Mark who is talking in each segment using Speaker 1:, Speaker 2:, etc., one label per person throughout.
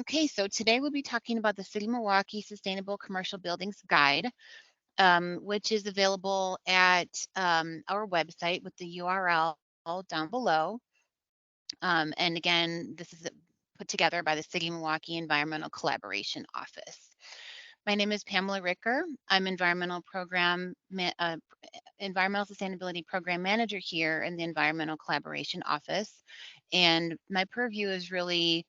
Speaker 1: Okay, so today we'll be talking about the City of Milwaukee Sustainable Commercial Buildings Guide, which is available at our website with the URL down below. And again, this is put together by the City of Milwaukee Environmental Collaboration Office. My name is Pamela Ritger. I'm Environmental Sustainability Program Manager here in the Environmental Collaboration Office. And my purview is really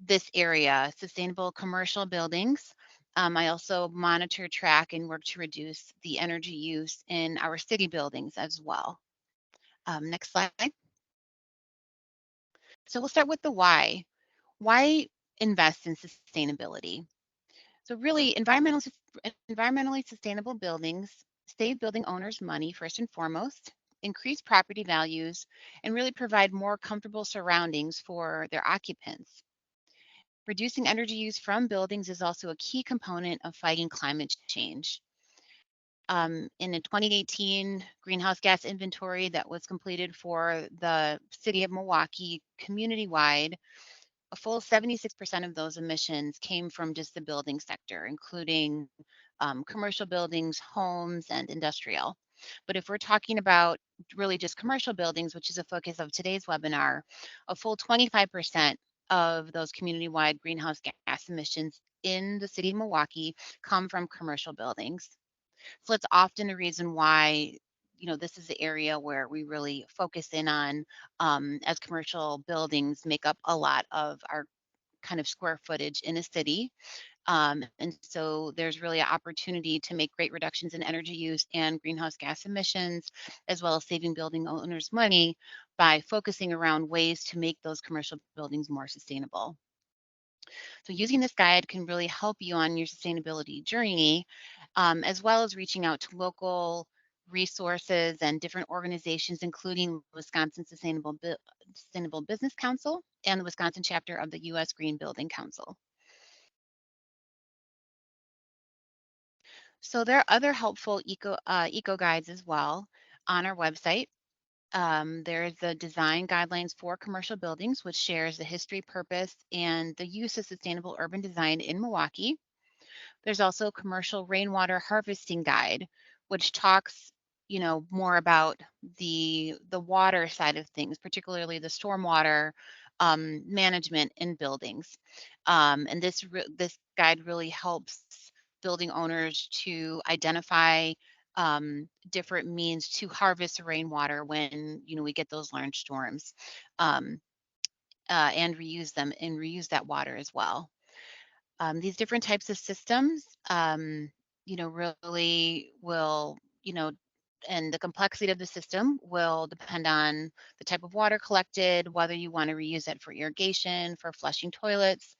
Speaker 1: this area, sustainable commercial buildings. I also monitor, track, and work to reduce the energy use in our city buildings as well. Next slide. So we'll start with the why. Why invest in sustainability? So really, environmentally sustainable buildings save building owners money first and foremost, increase property values, and really provide more comfortable surroundings for their occupants. Reducing energy use from buildings is also a key component of fighting climate change. In a 2018 greenhouse gas inventory that was completed for the City of Milwaukee community-wide, a full 76% of those emissions came from just the building sector, including commercial buildings, homes, and industrial. But if we're talking about really just commercial buildings, which is a focus of today's webinar, a full 25% of those community-wide greenhouse gas emissions in the city of Milwaukee come from commercial buildings. So it's often a reason why, this is the area where we really focus in on, as commercial buildings make up a lot of our kind of square footage in a city. And so there's really an opportunity to make great reductions in energy use and greenhouse gas emissions, as well as saving building owners money by focusing around ways to make those commercial buildings more sustainable. So using this guide can really help you on your sustainability journey, as well as reaching out to local resources and different organizations, including Wisconsin Sustainable Business Council and the Wisconsin chapter of the U.S. Green Building Council. So there are other helpful eco guides as well on our website. There's the design guidelines for commercial buildings, which shares the history, purpose, and the use of sustainable urban design in Milwaukee. There's also a commercial rainwater harvesting guide, which talks, more about the water side of things, particularly the stormwater management in buildings. And this guide really helps building owners to identify different means to harvest rainwater when we get those large storms, um, and reuse that water as well. These different types of systems, really will, and the complexity of the system will depend on the type of water collected, whether you want to reuse it for irrigation, for flushing toilets,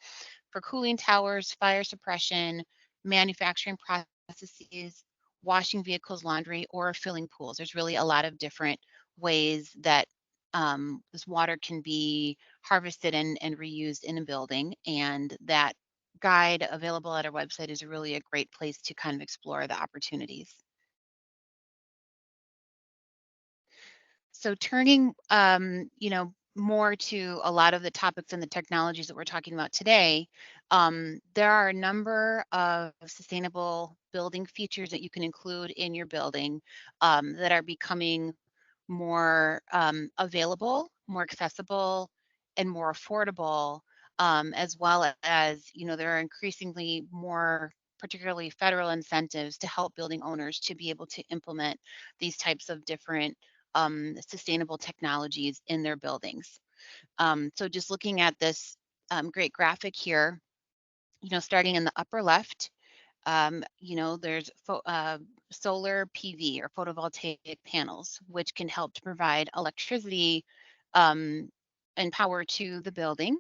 Speaker 1: for cooling towers, fire suppression, manufacturing processes, washing vehicles, laundry, or filling pools. There's really a lot of different ways that this water can be harvested and reused in a building, and that guide available at our website is really a great place to kind of explore the opportunities. So turning, more to a lot of the topics and the technologies that we're talking about today, there are a number of sustainable building features that you can include in your building, that are becoming more available, more accessible, and more affordable, as well as, there are increasingly more, particularly federal incentives to help building owners to be able to implement these types of different sustainable technologies in their buildings. So just looking at this great graphic here, starting in the upper left, there's solar PV or photovoltaic panels, which can help to provide electricity um, and power to the building.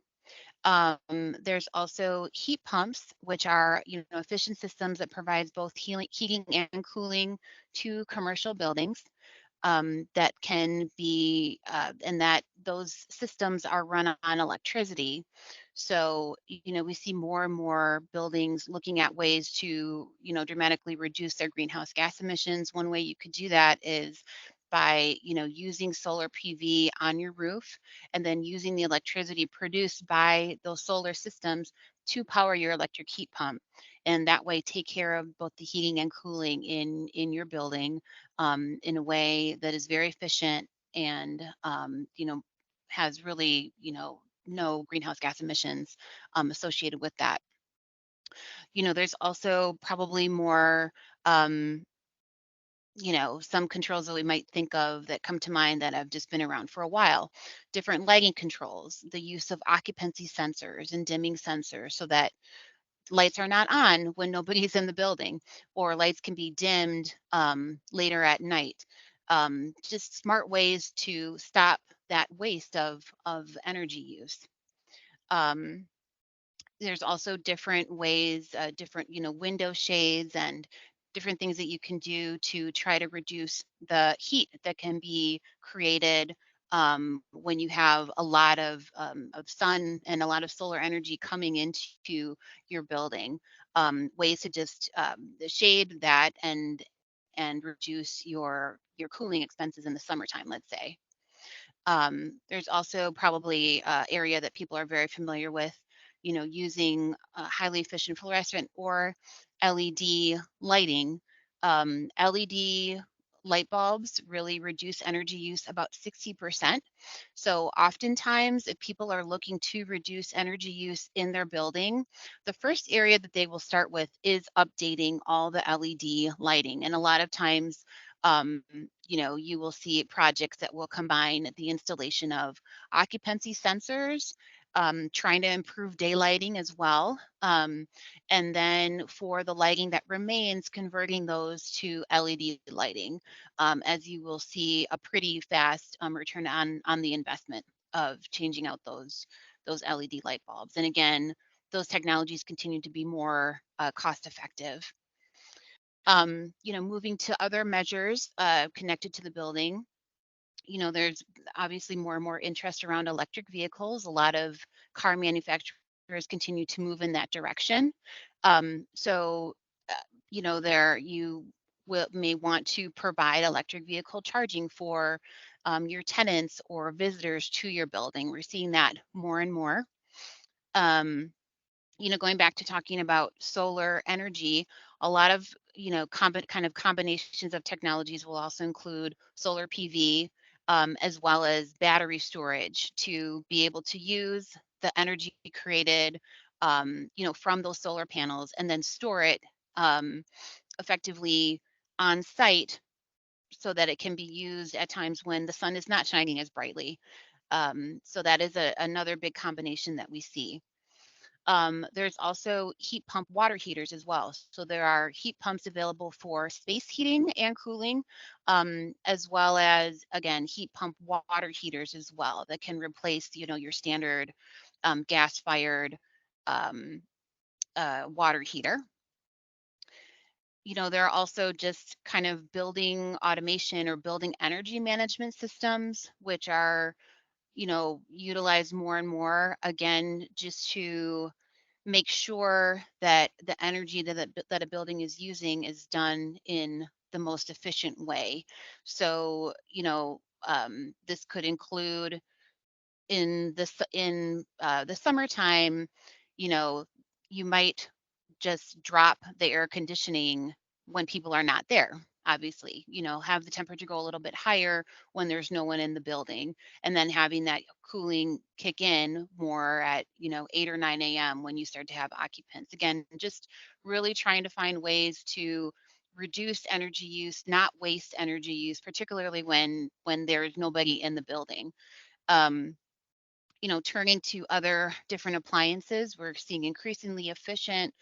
Speaker 1: There's also heat pumps, which are efficient systems that provides both heating and cooling to commercial buildings, that can be, and that those systems are run on electricity. So, we see more and more buildings looking at ways to, dramatically reduce their greenhouse gas emissions. One way you could do that is by, using solar PV on your roof and then using the electricity produced by those solar systems to power your electric heat pump. And that way take care of both the heating and cooling in your building in a way that is very efficient and has really, no greenhouse gas emissions associated with that. There's also probably more, um, some controls that we might think of that come to mind that have just been around for a while. Different lighting controls, the use of occupancy sensors and dimming sensors so that lights are not on when nobody's in the building, or lights can be dimmed later at night. Just smart ways to stop that waste of energy use. Um, there's also different ways, different, window shades and different things that you can do to try to reduce the heat that can be created when you have a lot of sun and a lot of solar energy coming into your building. Ways to just shade that and reduce your cooling expenses in the summertime, let's say. There's also probably area that people are very familiar with, using highly efficient fluorescent or LED lighting. LED light bulbs really reduce energy use about 60%. So oftentimes, if people are looking to reduce energy use in their building, the first area that they will start with is updating all the LED lighting. And a lot of times, um, you will see projects that will combine the installation of occupancy sensors, trying to improve daylighting as well. And then for the lighting that remains, converting those to LED lighting, as you will see a pretty fast return on the investment of changing out those LED light bulbs. And again, those technologies continue to be more cost effective. Moving to other measures connected to the building, there's obviously more and more interest around electric vehicles. A lot of car manufacturers continue to move in that direction. So, uh, there you may want to provide electric vehicle charging for your tenants or visitors to your building. We're seeing that more and more. Um, Going back to talking about solar energy, a lot of, kind of combinations of technologies will also include solar PV, as well as battery storage to be able to use the energy created, from those solar panels and then store it um, effectively on site so that it can be used at times when the sun is not shining as brightly. So that is another big combination that we see. There's also heat pump water heaters as well. So there are heat pumps available for space heating and cooling, as well as, again, heat pump water heaters as well that can replace, your standard gas-fired um, water heater. There are also just kind of building automation or building energy management systems, which are, utilized more and more, again, just to make sure that the energy that a building is using is done in the most efficient way. So, this could include in the summertime, you know, you might just drop the air conditioning when people are not there. Obviously, have the temperature go a little bit higher when there's no one in the building, and then having that cooling kick in more at 8 or 9 a.m. when you start to have occupants. Again, just really trying to find ways to reduce energy use, not waste energy use, particularly when there's nobody in the building. Um, Turning to other different appliances, we're seeing increasingly efficient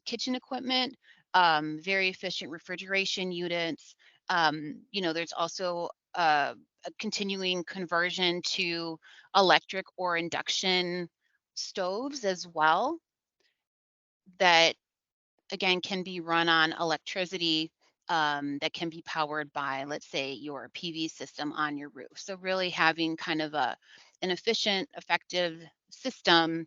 Speaker 1: kitchen equipment, very efficient refrigeration units. There's also a continuing conversion to electric or induction stoves as well that again can be run on electricity that can be powered by, let's say, your PV system on your roof. So really having kind of an efficient, effective system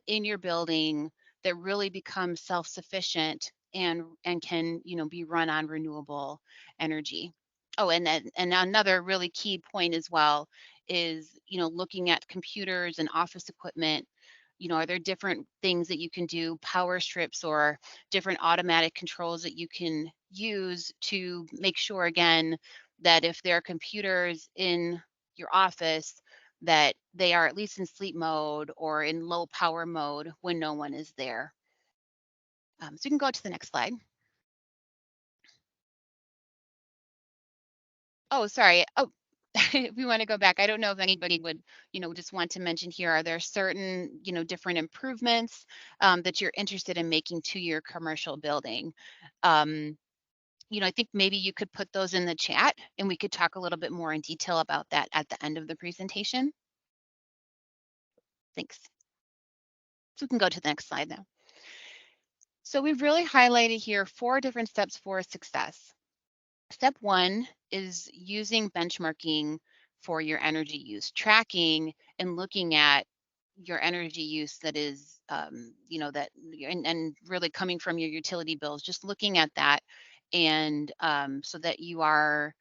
Speaker 1: in your building that really becomes self-sufficient and can be run on renewable energy. Oh, and another really key point as well is, looking at computers and office equipment. Are there different things that you can do, power strips or different automatic controls that you can use to make sure again that if there are computers in your office that they are at least in sleep mode or in low power mode when no one is there. So you can go to the next slide. Oh, sorry. Oh, if we want to go back, I don't know if anybody would, just want to mention here, are there certain, different improvements that you're interested in making to your commercial building? Um, I think maybe you could put those in the chat and we could talk a little bit more in detail about that at the end of the presentation. Thanks. So we can go to the next slide now. So we've really highlighted here 4 different steps for success. Step one is using benchmarking for your energy use, tracking and looking at your energy use that is, and really coming from your utility bills, just looking at that. And so that you are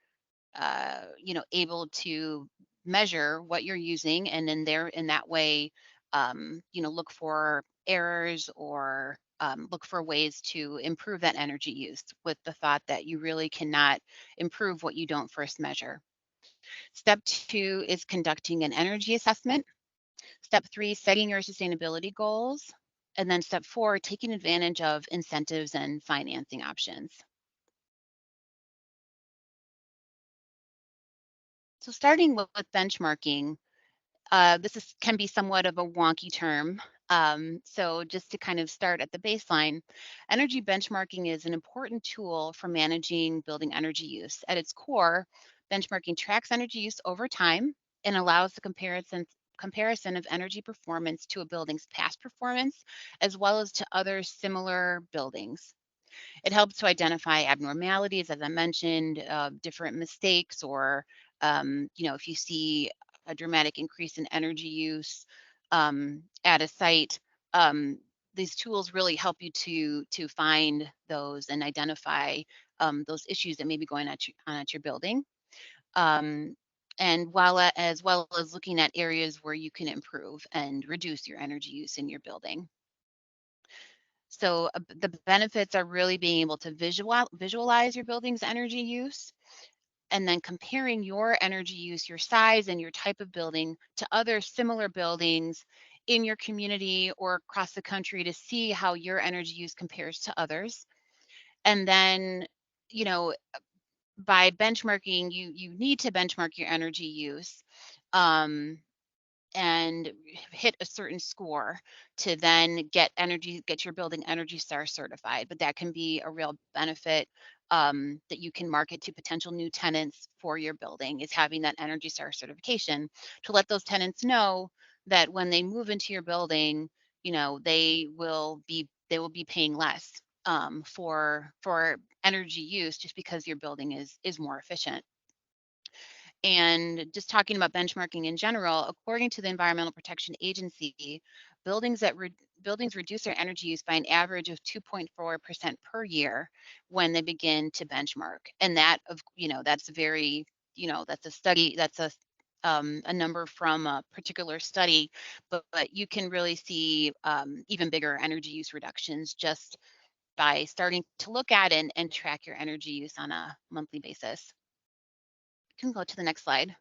Speaker 1: able to measure what you're using, and then there in that way, look for errors or look for ways to improve that energy use with the thought that you really cannot improve what you don't first measure. Step two is conducting an energy assessment. Step three, setting your sustainability goals. And then step four, taking advantage of incentives and financing options. So starting with benchmarking, can be somewhat of a wonky term. So just to kind of start at the baseline, energy benchmarking is an important tool for managing building energy use. At its core, benchmarking tracks energy use over time and allows the comparison of energy performance to a building's past performance, as well as to other similar buildings. It helps to identify abnormalities, as I mentioned, different mistakes, or if you see a dramatic increase in energy use at a site. Um, these tools really help you to find those and identify those issues that may be going on at your building. Um, and as well as looking at areas where you can improve and reduce your energy use in your building. So the benefits are really being able to visualize your building's energy use, and then comparing your energy use, your size, and your type of building to other similar buildings in your community or across the country to see how your energy use compares to others. And then, you know, by benchmarking, you need to benchmark your energy use. Um, and hit a certain score to then get your building Energy Star certified. But that can be a real benefit that you can market to potential new tenants for your building, is having that Energy Star certification to let those tenants know that when they move into your building, they will be paying less for energy use, just because your building is more efficient. And just talking about benchmarking in general, according to the Environmental Protection Agency, buildings that buildings reduce their energy use by an average of 2.4% per year when they begin to benchmark. And that's very, that's a study, that's a number from a particular study, but you can really see even bigger energy use reductions just by starting to look at and track your energy use on a monthly basis. You can go to the next slide.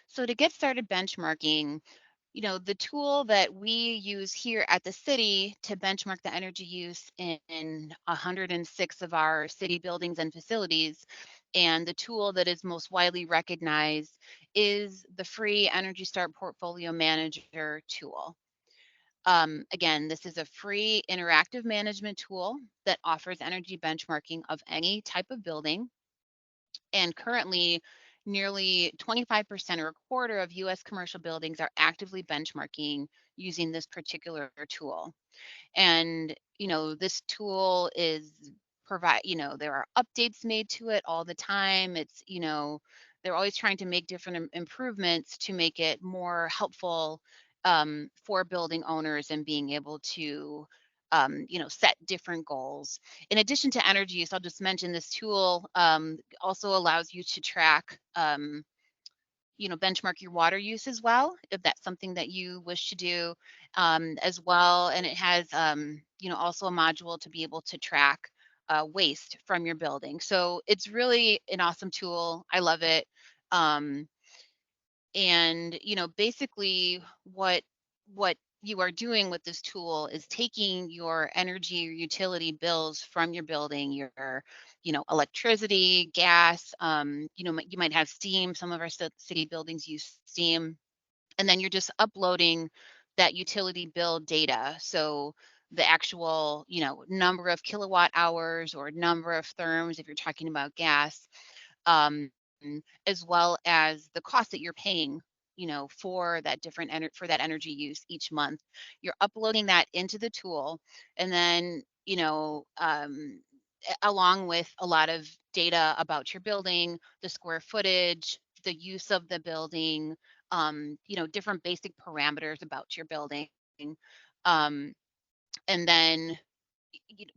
Speaker 1: So to get started benchmarking, the tool that we use here at the city to benchmark the energy use in 106 of our city buildings and facilities, and the tool that is most widely recognized, is the free Energy Start Portfolio Manager tool. Again, this is a free interactive management tool that offers energy benchmarking of any type of building. And currently, nearly 25% or a quarter of US commercial buildings are actively benchmarking using this particular tool. And, this tool there are updates made to it all the time. They're always trying to make different improvements to make it more helpful for building owners and being able to set different goals. In addition to energy use, I'll just mention this tool also allows you to track, benchmark your water use as well, if that's something that you wish to do, as well. And it has, also a module to be able to track waste from your building. So it's really an awesome tool. I love it. Um, and basically what you are doing with this tool is taking your energy or utility bills from your building, your electricity, gas, you might have steam. Some of our city buildings use steam, and then you're just uploading that utility bill data. So the actual number of kilowatt hours or number of therms if you're talking about gas, um, as well as the cost that you're paying, for that for that energy use each month. You're uploading that into the tool, and then along with a lot of data about your building, the square footage, the use of the building, different basic parameters about your building. Um, and then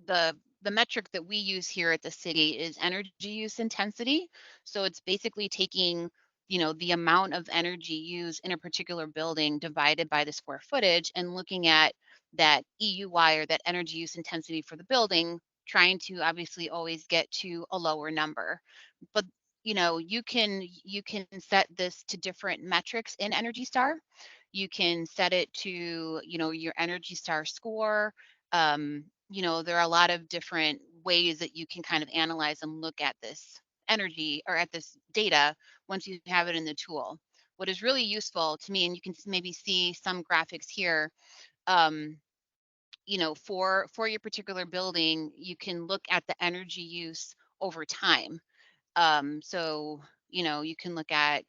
Speaker 1: the metric that we use here at the city is energy use intensity. So it's basically taking, the amount of energy used in a particular building divided by the square footage and looking at that EUI, or that energy use intensity for the building, trying to obviously always get to a lower number. But you can set this to different metrics in Energy Star. You can set it to, your Energy Star score. There are a lot of different ways that you can kind of analyze and look at this energy or at this data once you have it in the tool. What is really useful to me, and you can maybe see some graphics here, um, for your particular building, you can look at the energy use over time. So, you can look at,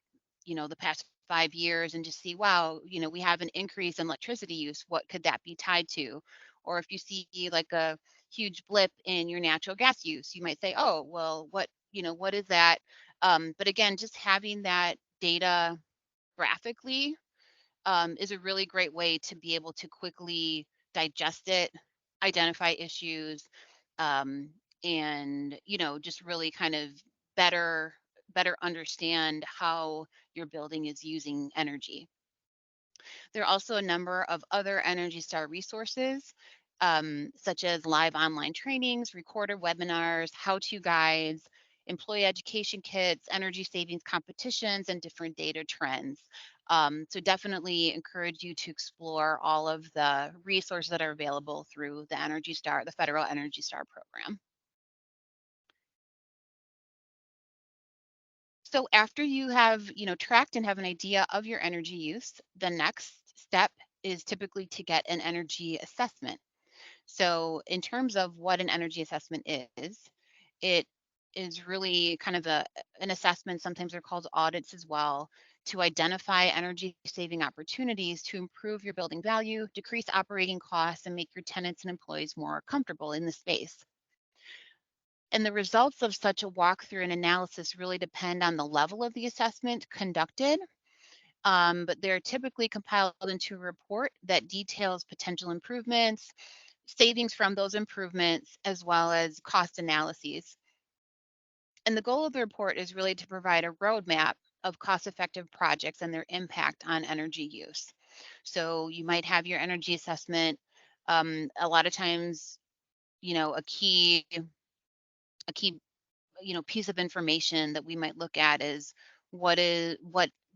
Speaker 1: the past 5 years and just see, wow, we have an increase in electricity use. What could that be tied to? Or if you see like a huge blip in your natural gas use, you might say, oh, well, what is that? But again, just having that data graphically is a really great way to be able to quickly digest it, identify issues, um, and just really kind of better understand how your building is using energy. There are also a number of other Energy Star resources, such as live online trainings, recorded webinars, how-to guides, employee education kits, energy savings competitions, and different data trends. So definitely encourage you to explore all of the resources that are available through the Energy Star, the Federal Energy Star program. So after you have, tracked and have an idea of your energy use, the next step is typically to get an energy assessment. So in terms of what an energy assessment is, it is really kind of an assessment. Sometimes they're called audits as well, to identify energy saving opportunities to improve your building value, decrease operating costs, and make your tenants and employees more comfortable in the space. And the results of such a walkthrough and analysis really depend on the level of the assessment conducted, but they're typically compiled into a report that details potential improvements, savings from those improvements, as well as cost analyses. And the goal of the report is really to provide a roadmap of cost-effective projects and their impact on energy use. So you might have your energy assessment. A lot of times, a key piece of information that we might look at is what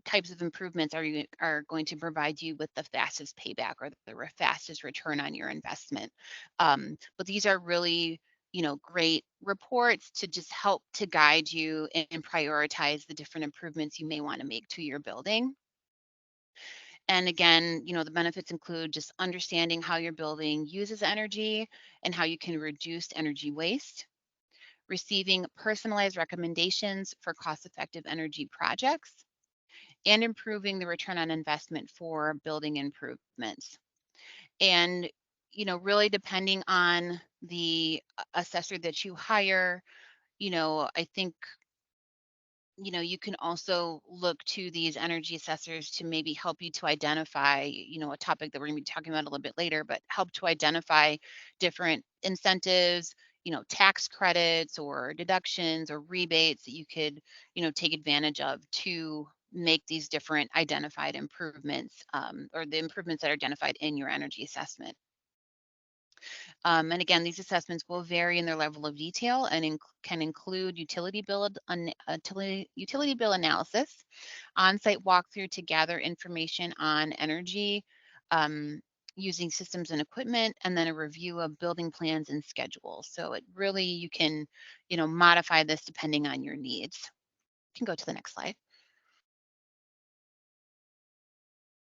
Speaker 1: types of improvements are going to provide you with the fastest payback, or the fastest return on your investment. But these are really, great reports to just help to guide you and prioritize the different improvements you may want to make to your building. And again, the benefits include just understanding how your building uses energy and how you can reduce energy waste, receiving personalized recommendations for cost-effective energy projects, and improving the return on investment for building improvements. And, really depending on the assessor that you hire, I think You can also look to these energy assessors to maybe help you to identify, a topic that we're going to be talking about a little bit later, but help to identify different incentives, tax credits or deductions or rebates that you could, take advantage of to make these different identified improvements, or the improvements that are identified in your energy assessment. And again, these assessments will vary in their level of detail and can include utility bill analysis, on-site walkthrough to gather information on energy, um, using systems and equipment, and then a review of building plans and schedules. So it really, you can, modify this depending on your needs. You can go to the next slide.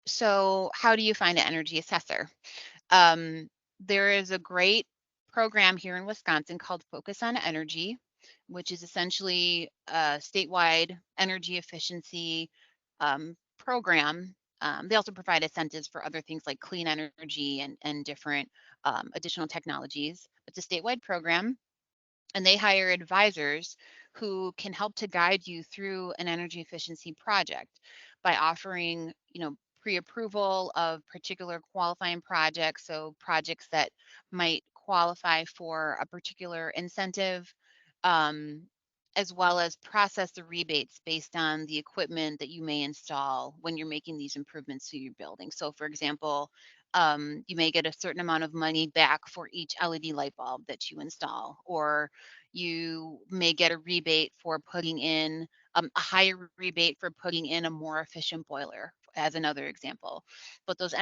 Speaker 1: So how do you find an energy assessor? Um, there is a great program here in Wisconsin called Focus on Energy, which is essentially a statewide energy efficiency program. They also provide incentives for other things like clean energy and different additional technologies. It's a statewide program, and they hire advisors who can help to guide you through an energy efficiency project by offering, pre-approval of particular qualifying projects, so projects that might qualify for a particular incentive, um, as well as process the rebates based on the equipment that you may install when you're making these improvements to your building. So, for example, you may get a certain amount of money back for each LED light bulb that you install, or you may get a rebate for putting in a higher rebate for putting in a more efficient boiler, as another example. But those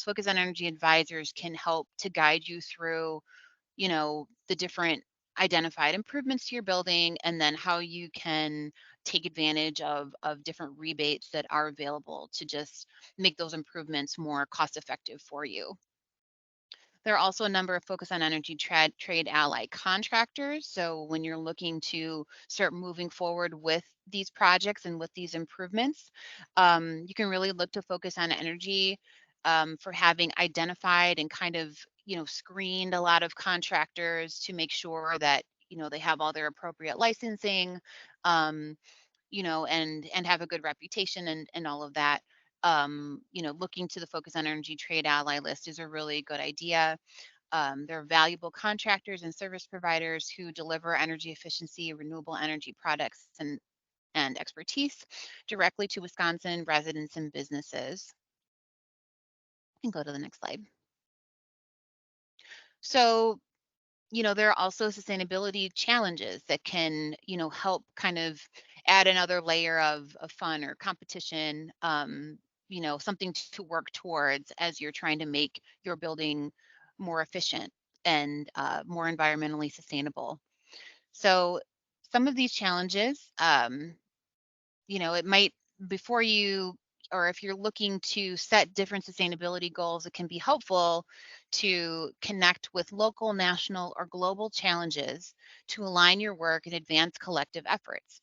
Speaker 1: focus on energy advisors can help to guide you through, the different identified improvements to your building, and then how you can take advantage of different rebates that are available to just make those improvements more cost effective for you. There are also a number of focus on energy trade ally contractors. So when you're looking to start moving forward with these projects and with these improvements, you can really look to focus on energy for having identified and kind of, screened a lot of contractors to make sure that, they have all their appropriate licensing, um, and have a good reputation and all of that. Looking to the focus on energy trade ally list is a really good idea. They're valuable contractors and service providers who deliver energy efficiency, renewable energy products, and expertise directly to Wisconsin residents and businesses. You can go to the next slide. So, there are also sustainability challenges that can, help kind of add another layer of fun or competition, something to work towards as you're trying to make your building more efficient and more environmentally sustainable. So some of these challenges, it might, before you, or if you're looking to set different sustainability goals, it can be helpful to connect with local, national, or global challenges to align your work and advance collective efforts.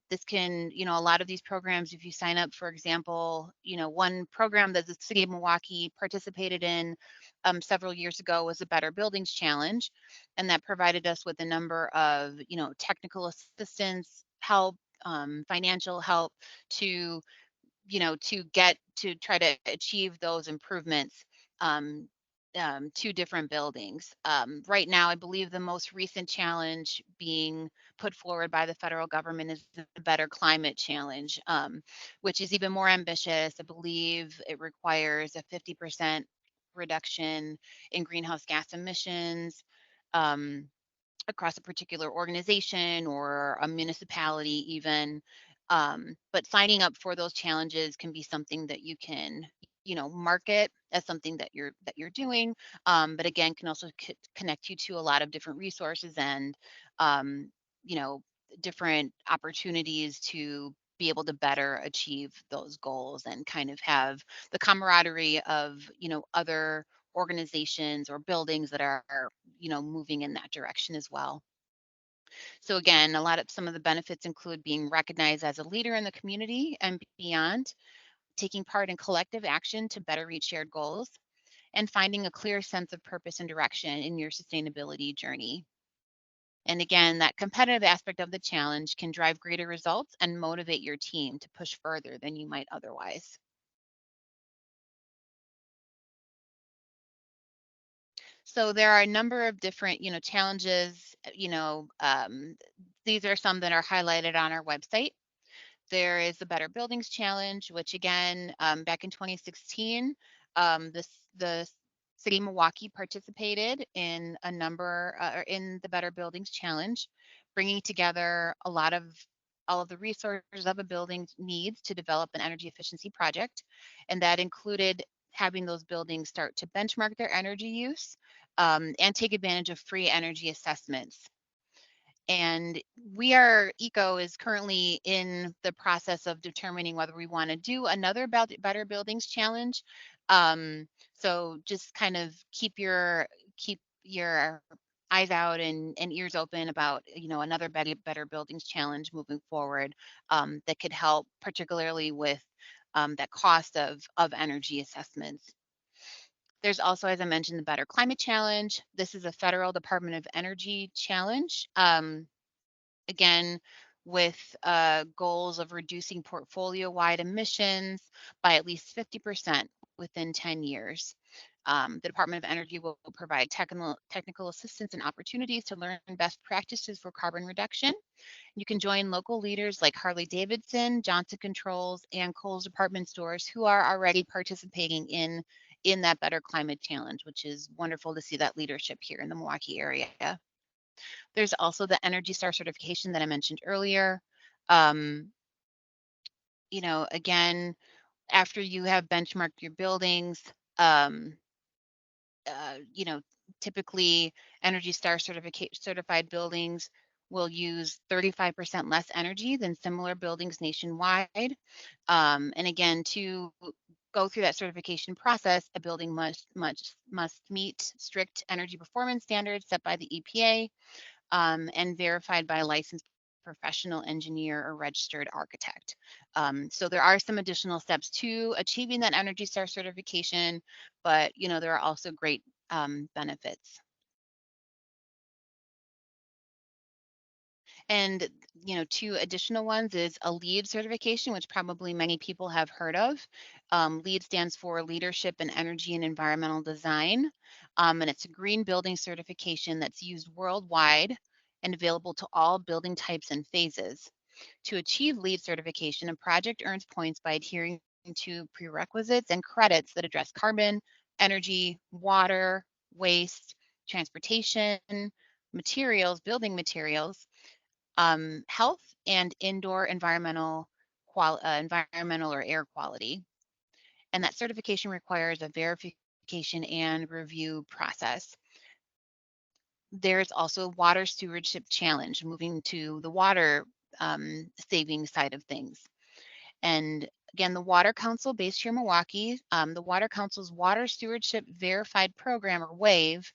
Speaker 1: This can, a lot of these programs, if you sign up, for example, one program that the City of Milwaukee participated in several years ago was a Better Buildings Challenge, and that provided us with a number of, technical assistance, help, financial help to, to get to try to achieve those improvements um, to different buildings. Right now, I believe the most recent challenge being put forward by the federal government is the Better Climate Challenge, which is even more ambitious. I believe it requires a 50% reduction in greenhouse gas emissions. Um, Across a particular organization or a municipality even. But signing up for those challenges can be something that you can, market as something that you're doing. But again, can also connect you to a lot of different resources and, um, you know, different opportunities to be able to better achieve those goals and kind of have the camaraderie of, other organizations or buildings that are, moving in that direction as well. So again, some of the benefits include being recognized as a leader in the community and beyond, taking part in collective action to better reach shared goals, and finding a clear sense of purpose and direction in your sustainability journey. And again, that competitive aspect of the challenge can drive greater results and motivate your team to push further than you might otherwise. So there are a number of different, challenges. These are some that are highlighted on our website. There is the Better Buildings Challenge, which again, back in 2016, the City of Milwaukee participated in a number or in the Better Buildings Challenge, bringing together all of the resources of a building needs to develop an energy efficiency project, and that included having those buildings start to benchmark their energy use and take advantage of free energy assessments. And ECO is currently in the process of determining whether we want to do another Better Buildings Challenge. So just kind of keep your eyes out and ears open about another Better Buildings Challenge moving forward, that could help particularly with that cost of energy assessments. There's also, as I mentioned, the Better Climate Challenge. This is a federal Department of Energy challenge. Again, with goals of reducing portfolio-wide emissions by at least 50% within 10 years. The Department of Energy will provide technical assistance and opportunities to learn best practices for carbon reduction. You can join local leaders like Harley Davidson, Johnson Controls, and Kohl's department stores who are already participating in that Better Climate Challenge, which is wonderful to see that leadership here in the Milwaukee area. There's also the Energy Star certification that I mentioned earlier. Um, again, after you have benchmarked your buildings, um, uh, you know, typically Energy Star certified buildings will use 35% less energy than similar buildings nationwide. And again, to go through that certification process, a building must meet strict energy performance standards set by the EPA, and verified by a licensed professional engineer or registered architect. So there are some additional steps to achieving that Energy Star certification, but there are also great benefits. And two additional ones is a LEED certification, which probably many people have heard of. LEED stands for Leadership in Energy and Environmental Design, and it's a green building certification that's used worldwide and available to all building types and phases. To achieve LEED certification, a project earns points by adhering to prerequisites and credits that address carbon, energy, water, waste, transportation, materials, building materials, health, and indoor environmental or air quality. And that certification requires a verification and review process. There's also water stewardship challenge, moving to the water saving side of things. And again, the Water Council based here in Milwaukee, the Water Council's Water Stewardship Verified Program, or WAVE,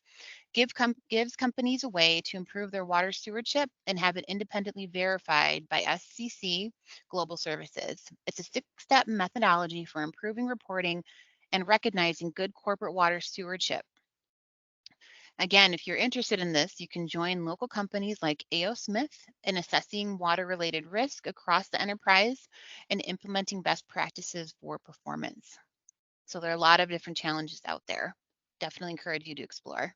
Speaker 1: gives companies a way to improve their water stewardship and have it independently verified by SCC Global Services. It's a six-step methodology for improving reporting and recognizing good corporate water stewardship. Again, if you're interested in this, you can join local companies like A.O. Smith in assessing water-related risk across the enterprise and implementing best practices for performance. So there are a lot of different challenges out there. Definitely encourage you to explore.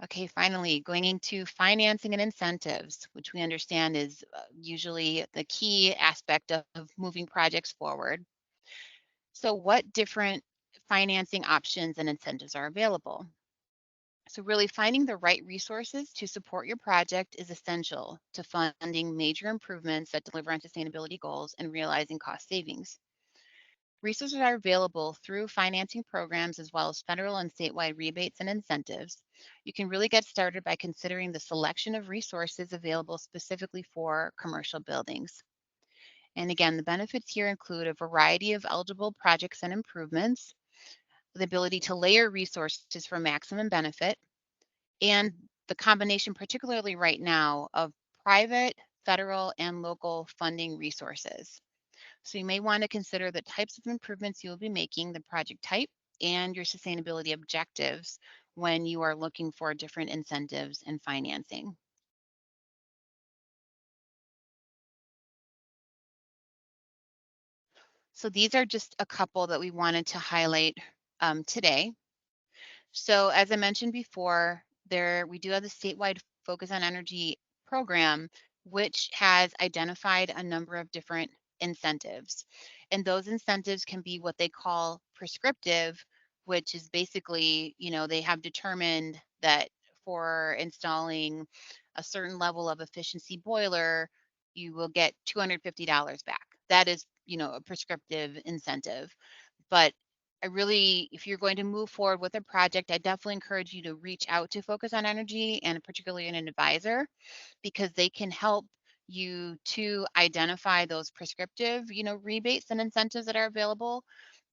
Speaker 1: Okay, finally, going into financing and incentives, which we understand is usually the key aspect of moving projects forward. So, what different financing options and incentives are available? So, really finding the right resources to support your project is essential to funding major improvements that deliver on sustainability goals and realizing cost savings. Resources are available through financing programs as well as federal and statewide rebates and incentives. You can really get started by considering the selection of resources available specifically for commercial buildings. And again, the benefits here include a variety of eligible projects and improvements, the ability to layer resources for maximum benefit, and the combination, particularly right now, of private, federal, and local funding resources. So you may want to consider the types of improvements you will be making, the project type, and your sustainability objectives when you are looking for different incentives and financing. So these are just a couple that we wanted to highlight today. So as I mentioned before, there we do have the statewide Focus on Energy program, which has identified a number of different incentives. And those incentives can be what they call prescriptive, which is basically, they have determined that for installing a certain level of efficiency boiler, you will get $250 back. That is, a prescriptive incentive. But if you're going to move forward with a project, I definitely encourage you to reach out to Focus on Energy and particularly an advisor because they can help you to identify those prescriptive, rebates and incentives that are available,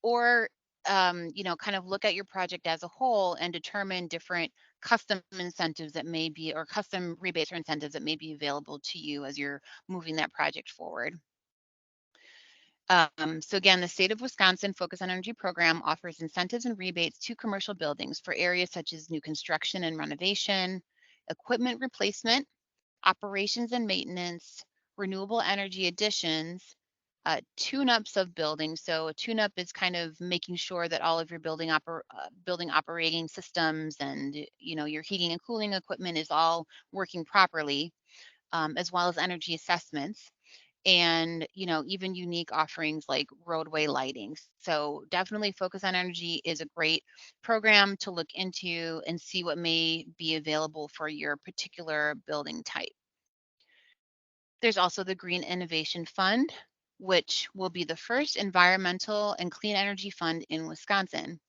Speaker 1: or kind of look at your project as a whole and determine different custom incentives that may be, or custom rebates or incentives that may be available to you as you're moving that project forward. So again, the state of Wisconsin Focus on Energy program offers incentives and rebates to commercial buildings for areas such as new construction and renovation, equipment replacement, operations and maintenance, renewable energy additions, tune-ups of buildings. So a tune-up is kind of making sure that all of your building operating systems and your heating and cooling equipment is all working properly, as well as energy assessments and even unique offerings like roadway lighting. So definitely Focus on Energy is a great program to look into and see what may be available for your particular building type. There's also the Green Innovation Fund, which will be the first environmental and clean energy fund in Wisconsin.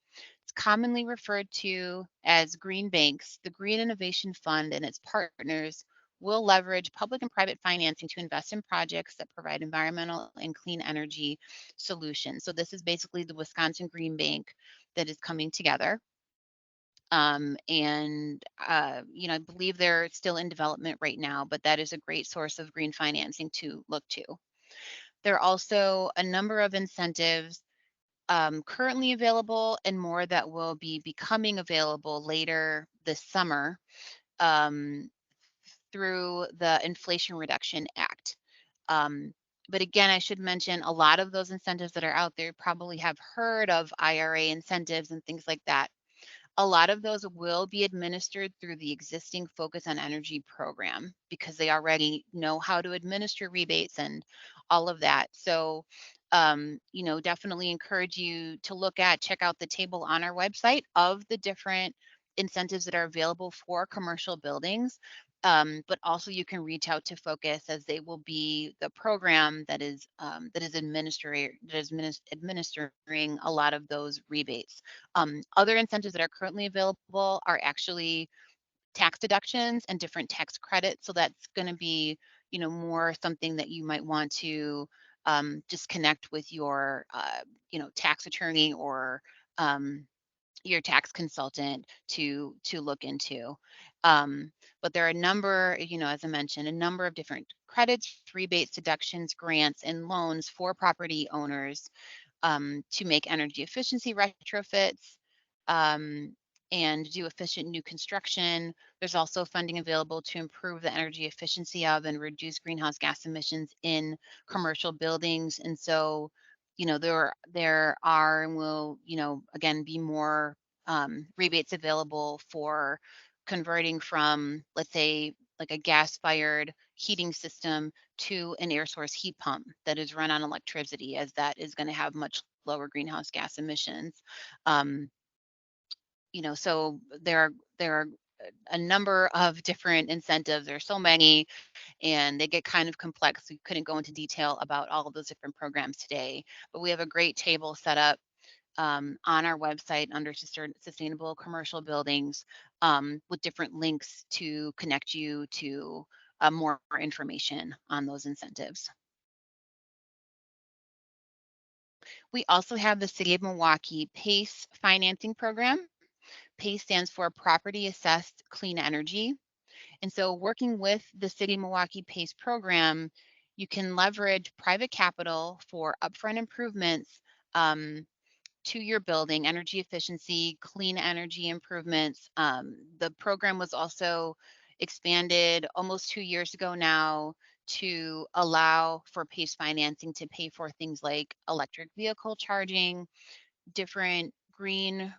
Speaker 1: It's commonly referred to as green banks. The Green Innovation Fund and its partners will leverage public and private financing to invest in projects that provide environmental and clean energy solutions. So this is basically the Wisconsin Green Bank that is coming together. I believe they're still in development right now, but that is a great source of green financing to look to. There are also a number of incentives currently available and more that will be becoming available later this summer um, through the Inflation Reduction Act. Um, but again, I should mention a lot of those incentives that are out there probably have heard of IRA incentives and things like that. A lot of those will be administered through the existing Focus on Energy program because they already know how to administer rebates and all of that. So, definitely encourage you to check out the table on our website of the different incentives that are available for commercial buildings. But also you can reach out to Focus as they will be the program administering a lot of those rebates. Other incentives that are currently available are actually tax deductions and different tax credits. So that's going to be, more something that you might want to just connect with your, tax attorney or your tax consultant to look into. Um, but there are a number, as I mentioned, a number of different credits, rebates, deductions, grants, and loans for property owners to make energy efficiency retrofits um, and do efficient new construction. There's also funding available to improve the energy efficiency of and reduce greenhouse gas emissions in commercial buildings. And so, there are and will, again, be more rebates available for converting from, let's say, like a gas-fired heating system to an air source heat pump that is run on electricity, as that is going to have much lower greenhouse gas emissions. Um, so there are a number of different incentives. There are so many, and they get kind of complex. We couldn't go into detail about all of those different programs today, but we have a great table set up on our website under sustainable commercial buildings with different links to connect you to more information on those incentives. We also have the City of Milwaukee PACE financing program. PACE stands for Property Assessed Clean Energy. And so working with the City of Milwaukee PACE program, you can leverage private capital for upfront improvements um, to your building, energy efficiency, clean energy improvements. The program was also expanded almost 2 years ago now to allow for PACE financing to pay for things like electric vehicle charging, different green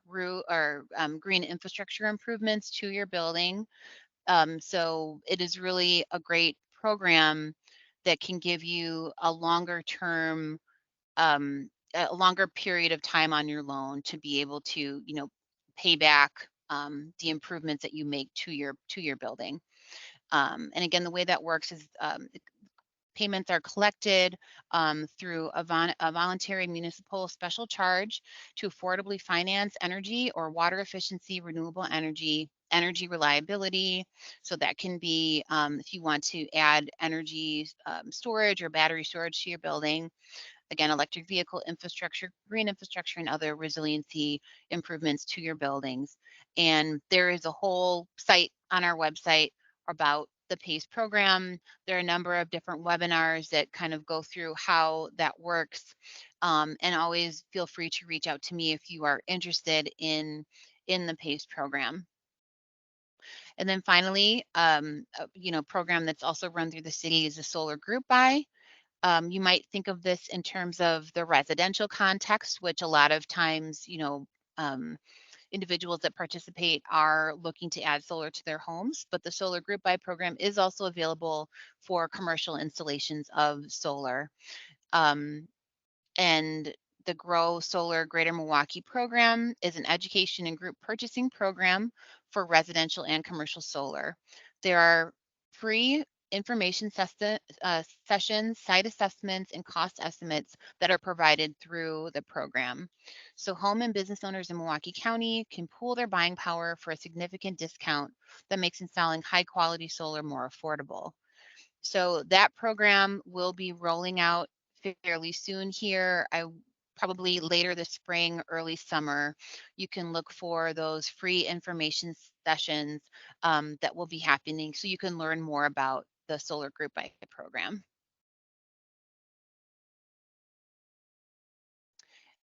Speaker 1: infrastructure improvements to your building. So it is really a great program that can give you a longer period of time on your loan to be able to, pay back the improvements that you make to your building. And again, the way that works is payments are collected through a voluntary municipal special charge to affordably finance energy or water efficiency, renewable energy reliability. So that can be if you want to add energy storage or battery storage to your building. Again, electric vehicle infrastructure, green infrastructure, and other resiliency improvements to your buildings. And there is a whole site on our website about the PACE program. There are a number of different webinars that kind of go through how that works. And always feel free to reach out to me if you are interested in the PACE program. And then finally, program that's also run through the city is a solar group buy. You might think of this in terms of the residential context, which a lot of times, individuals that participate are looking to add solar to their homes, but the solar group buy program is also available for commercial installations of solar. Um, and the Grow Solar Greater Milwaukee program is an education and group purchasing program for residential and commercial solar. There are free sessions, site assessments, and cost estimates that are provided through the program. So home and business owners in Milwaukee County can pool their buying power for a significant discount that makes installing high quality solar more affordable. So that program will be rolling out fairly soon here. I probably later this spring, early summer. You can look for those free information sessions that will be happening so you can learn more about the Solar Group Buy program.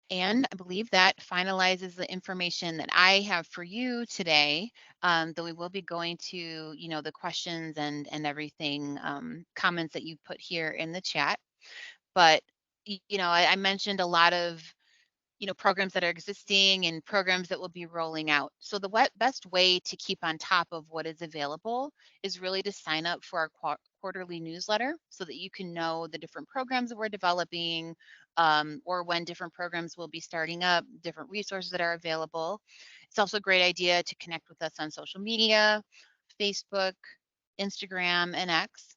Speaker 1: And I believe that finalizes the information that I have for you today. Though we will be going to, the questions and everything, comments that you put here in the chat. But I mentioned a lot of programs that are existing and programs that will be rolling out. So the best way to keep on top of what is available is really to sign up for our quarterly newsletter so that you can know the different programs that we're developing, or when different programs will be starting up, different resources that are available. It's also a great idea to connect with us on social media, Facebook, Instagram, and X.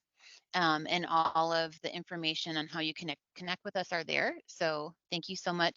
Speaker 1: And all of the information on how you connect with us are there. So thank you so much